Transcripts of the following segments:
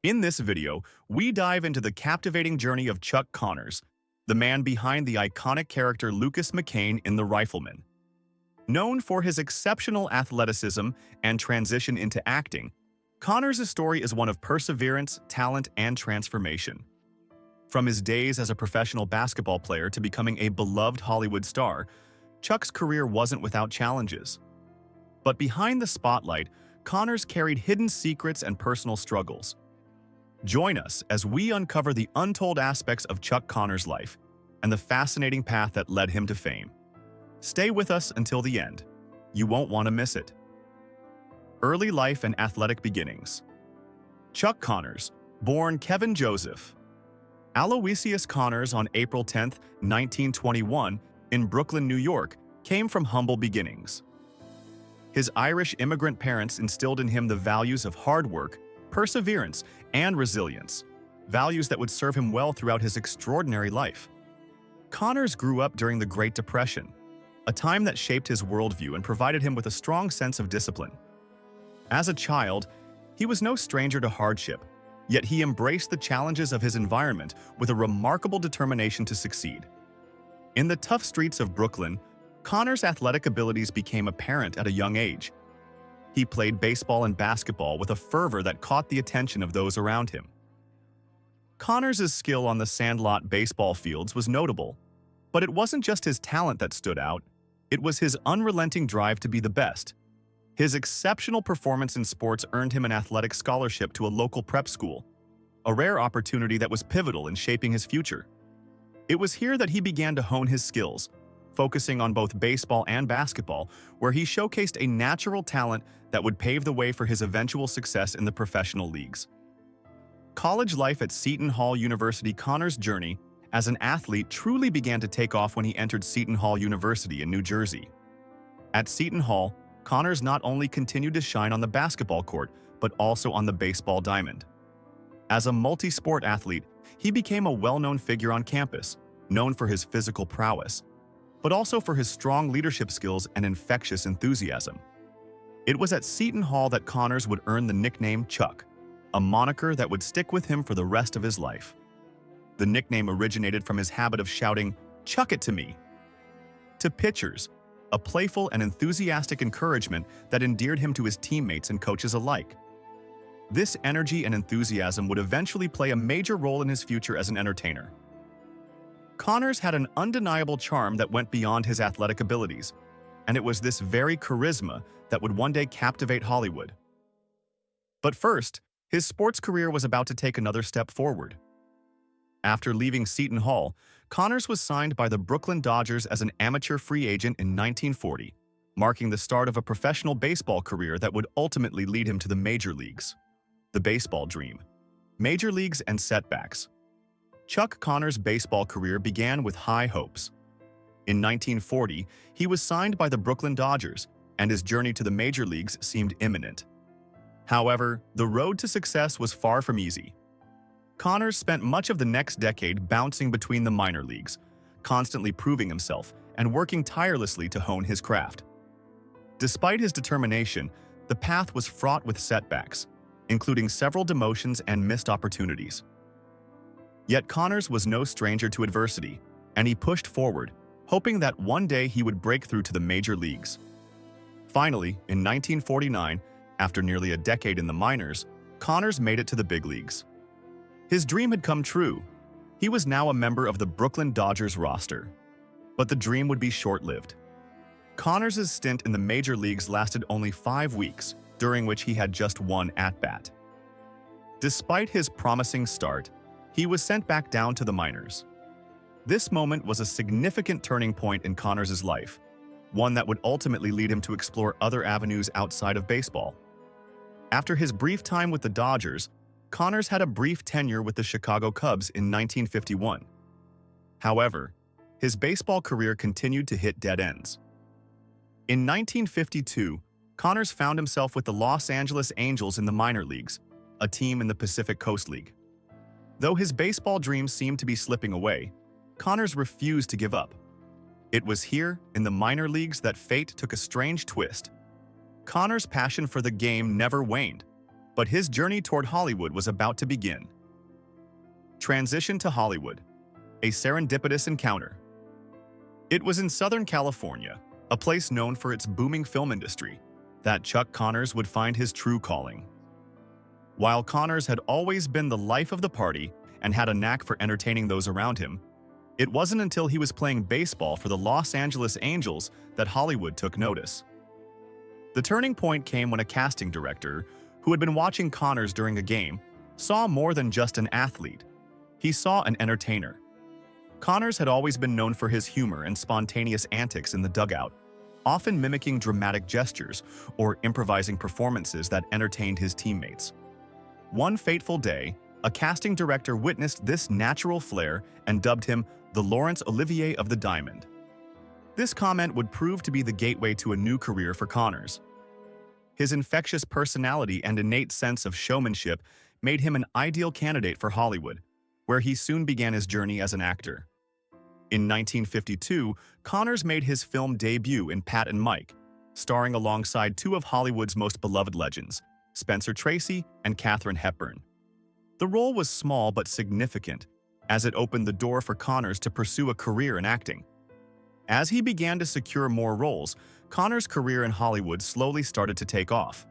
In this video, we dive into the captivating journey of Chuck Connors, the man behind the iconic character Lucas McCain in The Rifleman. Known for his exceptional athleticism and transition into acting, Connors' story is one of perseverance, talent, and transformation. From his days as a professional basketball player to becoming a beloved Hollywood star, Chuck's career wasn't without challenges. But behind the spotlight, Connors carried hidden secrets and personal struggles. Join us as we uncover the untold aspects of Chuck Connors' life and the fascinating path that led him to fame. Stay with us until the end. You won't want to miss it. Early life and athletic beginnings. Chuck Connors, born Kevin Joseph Aloysius Connors on April 10, 1921, in Brooklyn, New York, came from humble beginnings. His Irish immigrant parents instilled in him the values of hard work, perseverance, and resilience, values that would serve him well throughout his extraordinary life. Connors grew up during the Great Depression, a time that shaped his worldview and provided him with a strong sense of discipline. As a child, he was no stranger to hardship, yet he embraced the challenges of his environment with a remarkable determination to succeed. In the tough streets of Brooklyn, Connors' athletic abilities became apparent at a young age. He played baseball and basketball with a fervor that caught the attention of those around him. Connors' skill on the sandlot baseball fields was notable, but it wasn't just his talent that stood out, it was his unrelenting drive to be the best. His exceptional performance in sports earned him an athletic scholarship to a local prep school, a rare opportunity that was pivotal in shaping his future. It was here that he began to hone his skills, focusing on both baseball and basketball, where he showcased a natural talent that would pave the way for his eventual success in the professional leagues. College life at Seton Hall University. Connors' journey as an athlete truly began to take off when he entered Seton Hall University in New Jersey. At Seton Hall, Connors not only continued to shine on the basketball court, but also on the baseball diamond. As a multi-sport athlete, he became a well-known figure on campus, known for his physical prowess, but also for his strong leadership skills and infectious enthusiasm. It was at Seton Hall that Connors would earn the nickname Chuck, a moniker that would stick with him for the rest of his life. The nickname originated from his habit of shouting, "Chuck it to me," to pitchers, a playful and enthusiastic encouragement that endeared him to his teammates and coaches alike. This energy and enthusiasm would eventually play a major role in his future as an entertainer. Connors had an undeniable charm that went beyond his athletic abilities, and it was this very charisma that would one day captivate Hollywood. But first, his sports career was about to take another step forward. After leaving Seton Hall, Connors was signed by the Brooklyn Dodgers as an amateur free agent in 1940, marking the start of a professional baseball career that would ultimately lead him to the major leagues. The baseball dream. Major leagues and setbacks. Chuck Connors' baseball career began with high hopes. In 1940, he was signed by the Brooklyn Dodgers, and his journey to the major leagues seemed imminent. However, the road to success was far from easy. Connors spent much of the next decade bouncing between the minor leagues, constantly proving himself and working tirelessly to hone his craft. Despite his determination, the path was fraught with setbacks, including several demotions and missed opportunities. Yet Connors was no stranger to adversity, and he pushed forward, hoping that one day he would break through to the major leagues. Finally, in 1949, after nearly a decade in the minors, Connors made it to the big leagues. His dream had come true. He was now a member of the Brooklyn Dodgers roster. But the dream would be short-lived. Connors' stint in the major leagues lasted only 5 weeks, during which he had just one at-bat. Despite his promising start, he was sent back down to the minors. This moment was a significant turning point in Connors' life, one that would ultimately lead him to explore other avenues outside of baseball. After his brief time with the Dodgers, Connors had a brief tenure with the Chicago Cubs in 1951. However, his baseball career continued to hit dead ends. In 1952, Connors found himself with the Los Angeles Angels in the minor leagues, a team in the Pacific Coast League. Though his baseball dreams seemed to be slipping away, Connors refused to give up. It was here, in the minor leagues, that fate took a strange twist. Connors' passion for the game never waned, but his journey toward Hollywood was about to begin. Transition to Hollywood, a serendipitous encounter. It was in Southern California, a place known for its booming film industry, that Chuck Connors would find his true calling. While Connors had always been the life of the party and had a knack for entertaining those around him, it wasn't until he was playing baseball for the Los Angeles Angels that Hollywood took notice. The turning point came when a casting director, who had been watching Connors during a game, saw more than just an athlete. He saw an entertainer. Connors had always been known for his humor and spontaneous antics in the dugout, often mimicking dramatic gestures or improvising performances that entertained his teammates. One fateful day, a casting director witnessed this natural flair and dubbed him the Laurence Olivier of the Diamond. This comment would prove to be the gateway to a new career for Connors. His infectious personality and innate sense of showmanship made him an ideal candidate for Hollywood, where he soon began his journey as an actor. In 1952, Connors made his film debut in Pat and Mike, starring alongside two of Hollywood's most beloved legends, Spencer Tracy and Katharine Hepburn. The role was small but significant, as it opened the door for Connors to pursue a career in acting. As he began to secure more roles, Connors' career in Hollywood slowly started to take off.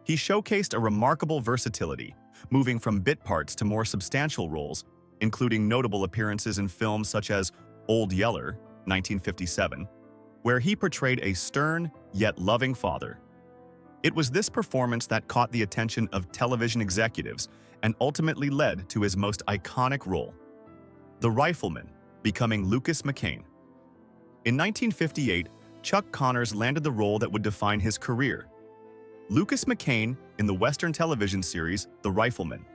He showcased a remarkable versatility, moving from bit parts to more substantial roles, including notable appearances in films such as Old Yeller, 1957, where he portrayed a stern yet loving father. It was this performance that caught the attention of television executives and ultimately led to his most iconic role, the Rifleman, becoming Lucas McCain. In 1958, Chuck Connors landed the role that would define his career, Lucas McCain in the Western television series The Rifleman.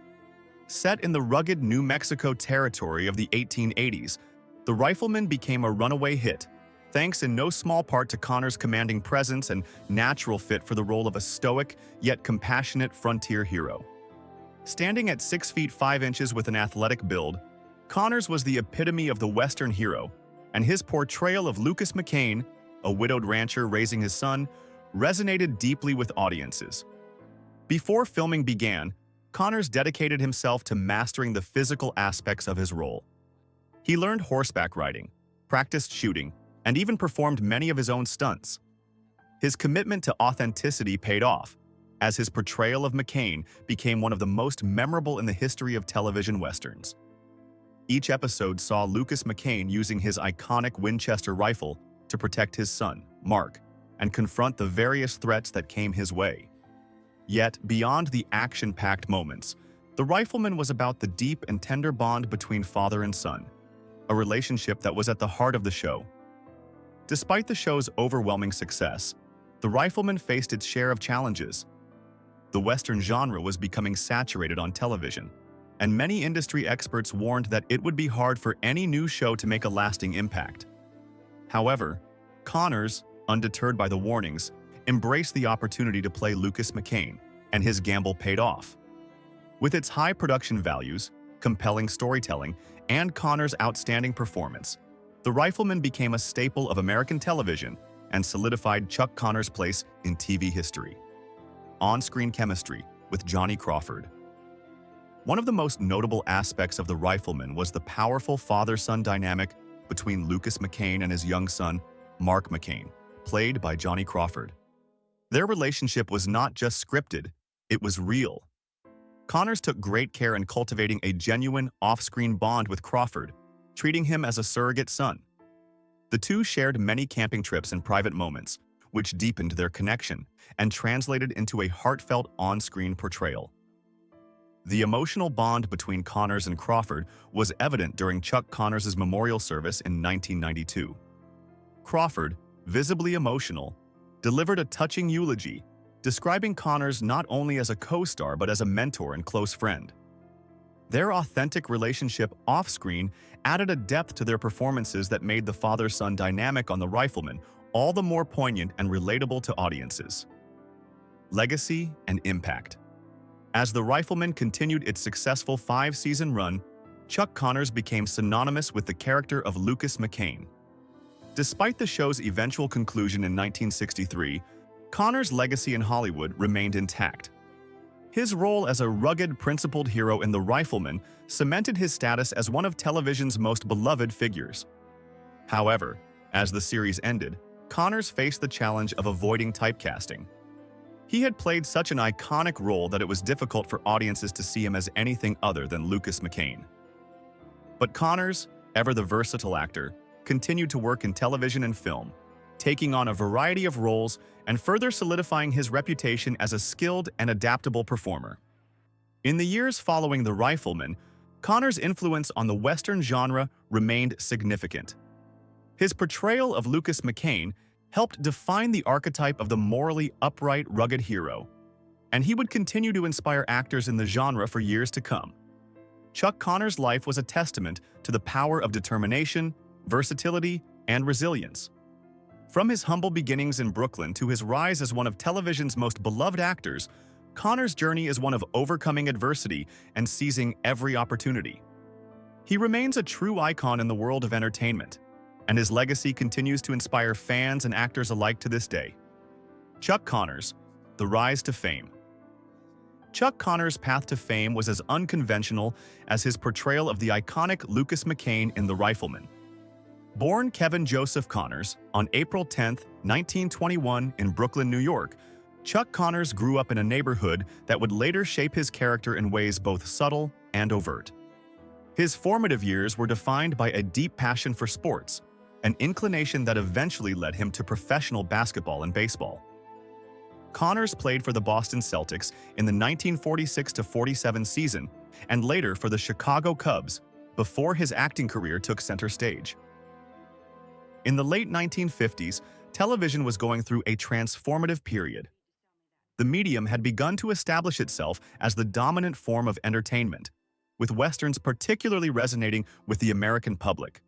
Set in the rugged New Mexico territory of the 1880s, The Rifleman became a runaway hit, thanks in no small part to Connors' commanding presence and natural fit for the role of a stoic yet compassionate frontier hero. Standing at 6 feet 5 inches with an athletic build, Connors was the epitome of the Western hero, and his portrayal of Lucas McCain, a widowed rancher raising his son, resonated deeply with audiences. Before filming began, Connors dedicated himself to mastering the physical aspects of his role. He learned horseback riding, practiced shooting, and even performed many of his own stunts. His commitment to authenticity paid off, as his portrayal of McCain became one of the most memorable in the history of television westerns. Each episode saw Lucas McCain using his iconic Winchester rifle to protect his son, Mark, and confront the various threats that came his way. Yet, beyond the action-packed moments, The Rifleman was about the deep and tender bond between father and son, a relationship that was at the heart of the show. Despite the show's overwhelming success, The Rifleman faced its share of challenges. The Western genre was becoming saturated on television, and many industry experts warned that it would be hard for any new show to make a lasting impact. However, Connors, undeterred by the warnings, embraced the opportunity to play Lucas McCain, and his gamble paid off. With its high production values, compelling storytelling, and Connors' outstanding performance, The Rifleman became a staple of American television and solidified Chuck Connors' place in TV history. On-screen chemistry with Johnny Crawford. One of the most notable aspects of The Rifleman was the powerful father-son dynamic between Lucas McCain and his young son, Mark McCain, played by Johnny Crawford. Their relationship was not just scripted, it was real. Connors took great care in cultivating a genuine off-screen bond with Crawford, treating him as a surrogate son. The two shared many camping trips and private moments, which deepened their connection and translated into a heartfelt on-screen portrayal. The emotional bond between Connors and Crawford was evident during Chuck Connors' memorial service in 1992. Crawford, visibly emotional, delivered a touching eulogy, describing Connors not only as a co-star but as a mentor and close friend. Their authentic relationship off-screen added a depth to their performances that made the father-son dynamic on The Rifleman all the more poignant and relatable to audiences. Legacy and impact. As The Rifleman continued its successful 5-season run, Chuck Connors became synonymous with the character of Lucas McCain. Despite the show's eventual conclusion in 1963, Connors' legacy in Hollywood remained intact. His role as a rugged, principled hero in The Rifleman cemented his status as one of television's most beloved figures. However, as the series ended, Connors faced the challenge of avoiding typecasting. He had played such an iconic role that it was difficult for audiences to see him as anything other than Lucas McCain. But Connors, ever the versatile actor, continued to work in television and film, taking on a variety of roles and further solidifying his reputation as a skilled and adaptable performer. In the years following The Rifleman, Connors' influence on the Western genre remained significant. His portrayal of Lucas McCain helped define the archetype of the morally upright, rugged hero, and he would continue to inspire actors in the genre for years to come. Chuck Connors' life was a testament to the power of determination, versatility, and resilience. From his humble beginnings in Brooklyn to his rise as one of television's most beloved actors, Connors' journey is one of overcoming adversity and seizing every opportunity. He remains a true icon in the world of entertainment, and his legacy continues to inspire fans and actors alike to this day. Chuck Connors, the rise to fame. Chuck Connors' path to fame was as unconventional as his portrayal of the iconic Lucas McCain in The Rifleman. Born Kevin Joseph Connors on April 10, 1921 in Brooklyn, New York, Chuck Connors grew up in a neighborhood that would later shape his character in ways both subtle and overt. His formative years were defined by a deep passion for sports, an inclination that eventually led him to professional basketball and baseball. Connors played for the Boston Celtics in the 1946-47 season and later for the Chicago Cubs before his acting career took center stage. In the late 1950s, television was going through a transformative period. The medium had begun to establish itself as the dominant form of entertainment, with Westerns particularly resonating with the American public.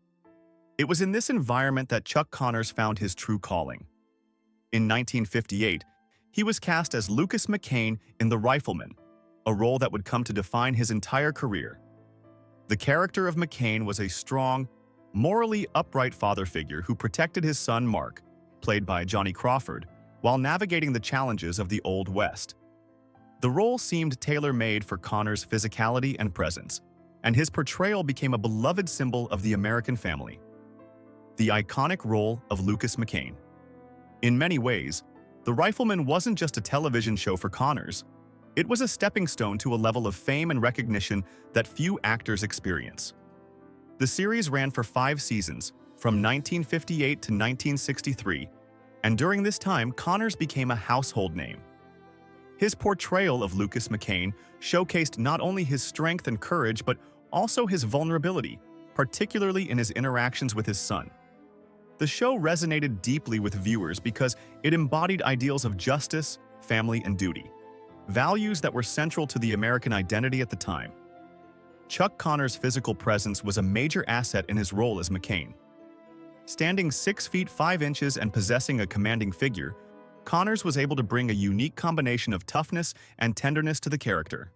It was in this environment that Chuck Connors found his true calling. In 1958, he was cast as Lucas McCain in The Rifleman, a role that would come to define his entire career. The character of McCain was a strong, morally upright father figure who protected his son Mark, played by Johnny Crawford, while navigating the challenges of the Old West. The role seemed tailor-made for Connors' physicality and presence, and his portrayal became a beloved symbol of the American family. The iconic role of Lucas McCain. In many ways, The Rifleman wasn't just a television show for Connors. It was a stepping stone to a level of fame and recognition that few actors experience. The series ran for 5 seasons, from 1958 to 1963, and during this time, Connors became a household name. His portrayal of Lucas McCain showcased not only his strength and courage, but also his vulnerability, particularly in his interactions with his son. The show resonated deeply with viewers because it embodied ideals of justice, family, and duty, values that were central to the American identity at the time. Chuck Connors' physical presence was a major asset in his role as McCain. Standing 6 feet 5 inches and possessing a commanding figure, Connors was able to bring a unique combination of toughness and tenderness to the character.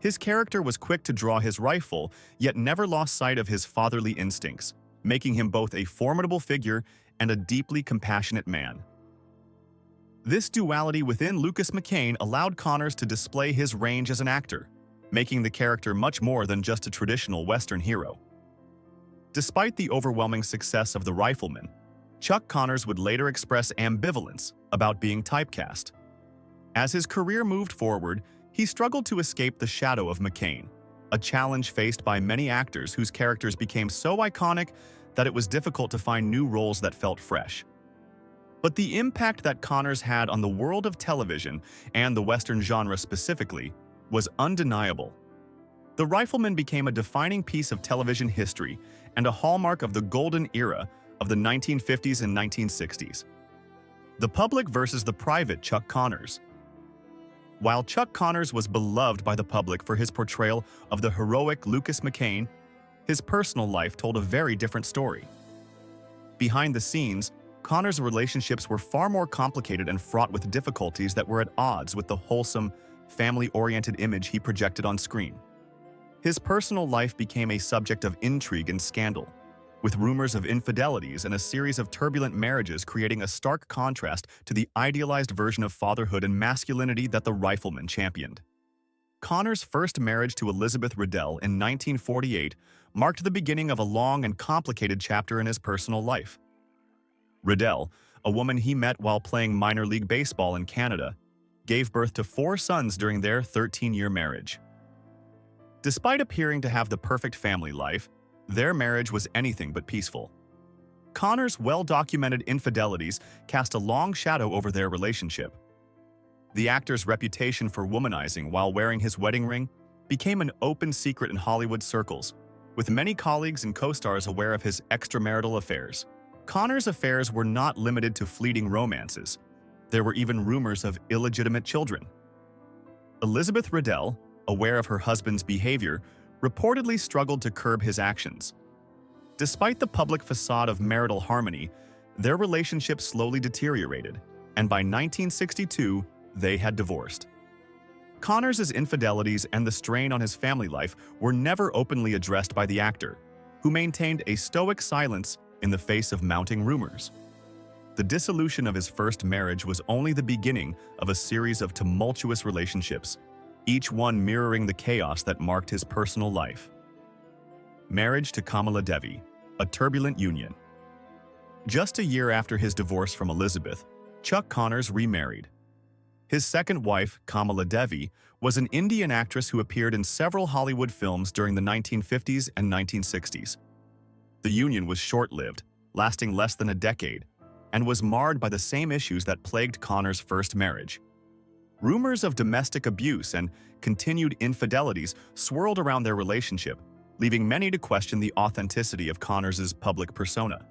His character was quick to draw his rifle, yet never lost sight of his fatherly instincts, making him both a formidable figure and a deeply compassionate man. This duality within Lucas McCain allowed Connors to display his range as an actor, making the character much more than just a traditional Western hero. Despite the overwhelming success of The Rifleman, Chuck Connors would later express ambivalence about being typecast. As his career moved forward, he struggled to escape the shadow of McCain, a challenge faced by many actors whose characters became so iconic that it was difficult to find new roles that felt fresh. But the impact that Connors had on the world of television, and the Western genre specifically, was undeniable. The Rifleman became a defining piece of television history and a hallmark of the golden era of the 1950s and 1960s. The public versus the private Chuck Connors. While Chuck Connors was beloved by the public for his portrayal of the heroic Lucas McCain, his personal life told a very different story. Behind the scenes, Connors' relationships were far more complicated and fraught with difficulties that were at odds with the wholesome, family-oriented image he projected on screen. His personal life became a subject of intrigue and scandal, with rumors of infidelities and a series of turbulent marriages creating a stark contrast to the idealized version of fatherhood and masculinity that the Rifleman championed. Connor's first marriage to Elizabeth Riddell in 1948 marked the beginning of a long and complicated chapter in his personal life. Riddell, a woman he met while playing minor league baseball in Canada, gave birth to 4 sons during their 13-year marriage. Despite appearing to have the perfect family life, their marriage was anything but peaceful. Connor's well-documented infidelities cast a long shadow over their relationship. The actor's reputation for womanizing while wearing his wedding ring became an open secret in Hollywood circles, with many colleagues and co-stars aware of his extramarital affairs. Connor's affairs were not limited to fleeting romances. There were even rumors of illegitimate children. Elizabeth Riddell, aware of her husband's behavior, reportedly struggled to curb his actions. Despite the public facade of marital harmony, their relationship slowly deteriorated, and by 1962, they had divorced. Connor's infidelities and the strain on his family life were never openly addressed by the actor, who maintained a stoic silence in the face of mounting rumors. The dissolution of his first marriage was only the beginning of a series of tumultuous relationships, each one mirroring the chaos that marked his personal life. Marriage to Kamala Devi, a turbulent union. Just a year after his divorce from Elizabeth, Chuck Connors remarried. His second wife, Kamala Devi, was an Indian actress who appeared in several Hollywood films during the 1950s and 1960s. The union was short-lived, lasting less than a decade, and was marred by the same issues that plagued Connor's first marriage. Rumors of domestic abuse and continued infidelities swirled around their relationship, leaving many to question the authenticity of Connors's public persona.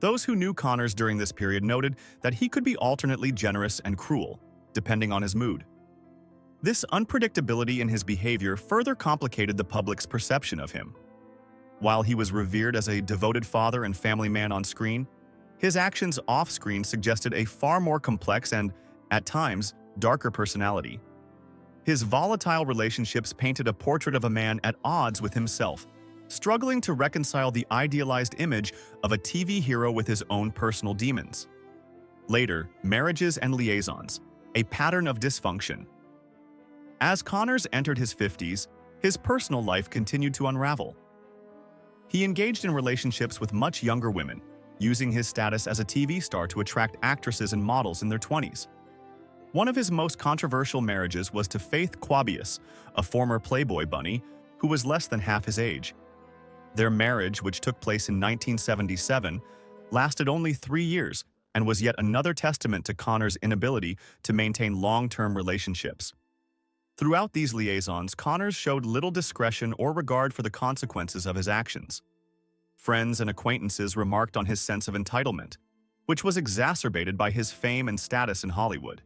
Those who knew Connors during this period noted that he could be alternately generous and cruel, depending on his mood. This unpredictability in his behavior further complicated the public's perception of him. While he was revered as a devoted father and family man on screen, his actions off-screen suggested a far more complex and, at times, darker personality. His volatile relationships painted a portrait of a man at odds with himself, struggling to reconcile the idealized image of a TV hero with his own personal demons. Later, marriages and liaisons, a pattern of dysfunction. As Connors entered his 50s, his personal life continued to unravel. He engaged in relationships with much younger women, using his status as a TV star to attract actresses and models in their 20s. One of his most controversial marriages was to Faith Quabius, a former Playboy bunny who was less than half his age. Their marriage, which took place in 1977, lasted only 3 years and was yet another testament to Connor's inability to maintain long-term relationships. Throughout these liaisons, Connors showed little discretion or regard for the consequences of his actions. Friends and acquaintances remarked on his sense of entitlement, which was exacerbated by his fame and status in Hollywood.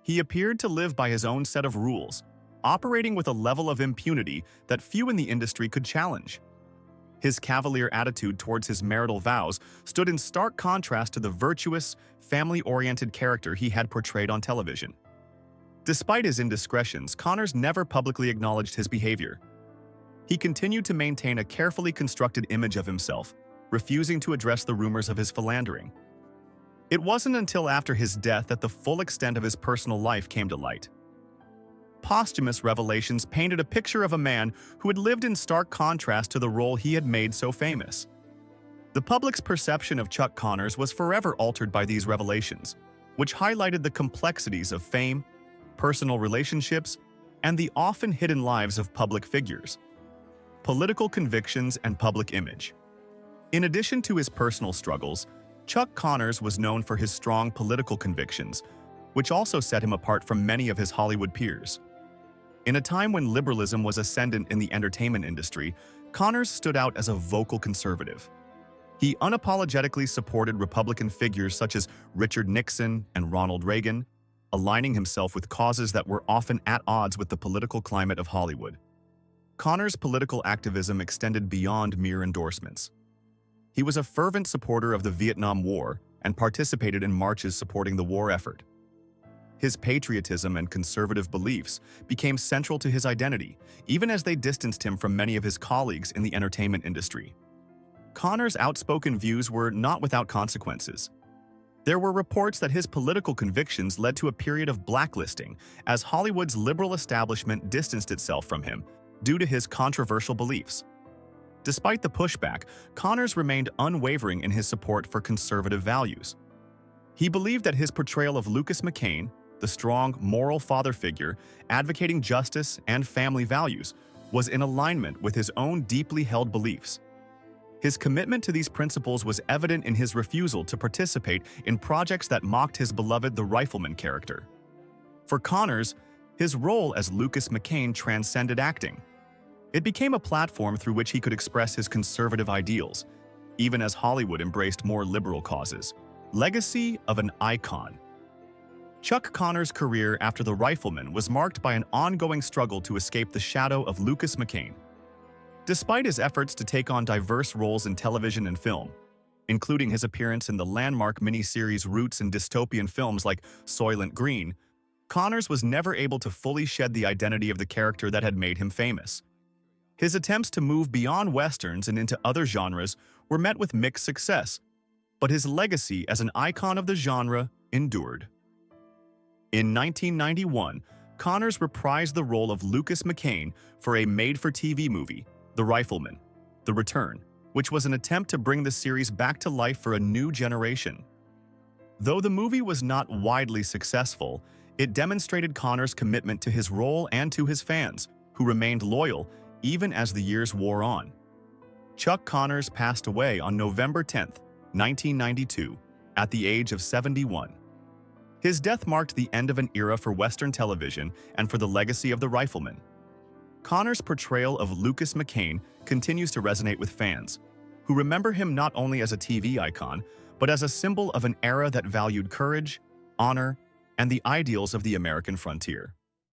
He appeared to live by his own set of rules, operating with a level of impunity that few in the industry could challenge. His cavalier attitude towards his marital vows stood in stark contrast to the virtuous, family-oriented character he had portrayed on television. Despite his indiscretions, Connors never publicly acknowledged his behavior. He continued to maintain a carefully constructed image of himself, refusing to address the rumors of his philandering. It wasn't until after his death that the full extent of his personal life came to light. Posthumous revelations painted a picture of a man who had lived in stark contrast to the role he had made so famous. The public's perception of Chuck Connors was forever altered by these revelations, which highlighted the complexities of fame, personal relationships, and the often hidden lives of public figures. Political convictions and public image. In addition to his personal struggles, Chuck Connors was known for his strong political convictions, which also set him apart from many of his Hollywood peers. In a time when liberalism was ascendant in the entertainment industry, Connors stood out as a vocal conservative. He unapologetically supported Republican figures such as Richard Nixon and Ronald Reagan, aligning himself with causes that were often at odds with the political climate of Hollywood. Connors' political activism extended beyond mere endorsements. He was a fervent supporter of the Vietnam War and participated in marches supporting the war effort. His patriotism and conservative beliefs became central to his identity, even as they distanced him from many of his colleagues in the entertainment industry. Connor's outspoken views were not without consequences. There were reports that his political convictions led to a period of blacklisting as Hollywood's liberal establishment distanced itself from him due to his controversial beliefs. Despite the pushback, Connors remained unwavering in his support for conservative values. He believed that his portrayal of Lucas McCain, the strong, moral father figure advocating justice and family values, was in alignment with his own deeply held beliefs. His commitment to these principles was evident in his refusal to participate in projects that mocked his beloved the Rifleman character. For Connors, his role as Lucas McCain transcended acting. It became a platform through which he could express his conservative ideals, even as Hollywood embraced more liberal causes. Legacy of an icon. Chuck Connors' career after The Rifleman was marked by an ongoing struggle to escape the shadow of Lucas McCain. Despite his efforts to take on diverse roles in television and film, including his appearance in the landmark miniseries roots in dystopian films like Soylent Green, Connors was never able to fully shed the identity of the character that had made him famous. His attempts to move beyond westerns and into other genres were met with mixed success, but his legacy as an icon of the genre endured. In 1991, Connors reprised the role of Lucas McCain for a made-for-TV movie, The Rifleman: The Return, which was an attempt to bring the series back to life for a new generation. Though the movie was not widely successful, it demonstrated Connors' commitment to his role and to his fans, who remained loyal even as the years wore on. Chuck Connors passed away on November 10, 1992, at the age of 71. His death marked the end of an era for Western television and for the legacy of The Rifleman. Connors' portrayal of Lucas McCain continues to resonate with fans, who remember him not only as a TV icon, but as a symbol of an era that valued courage, honor, and the ideals of the American frontier.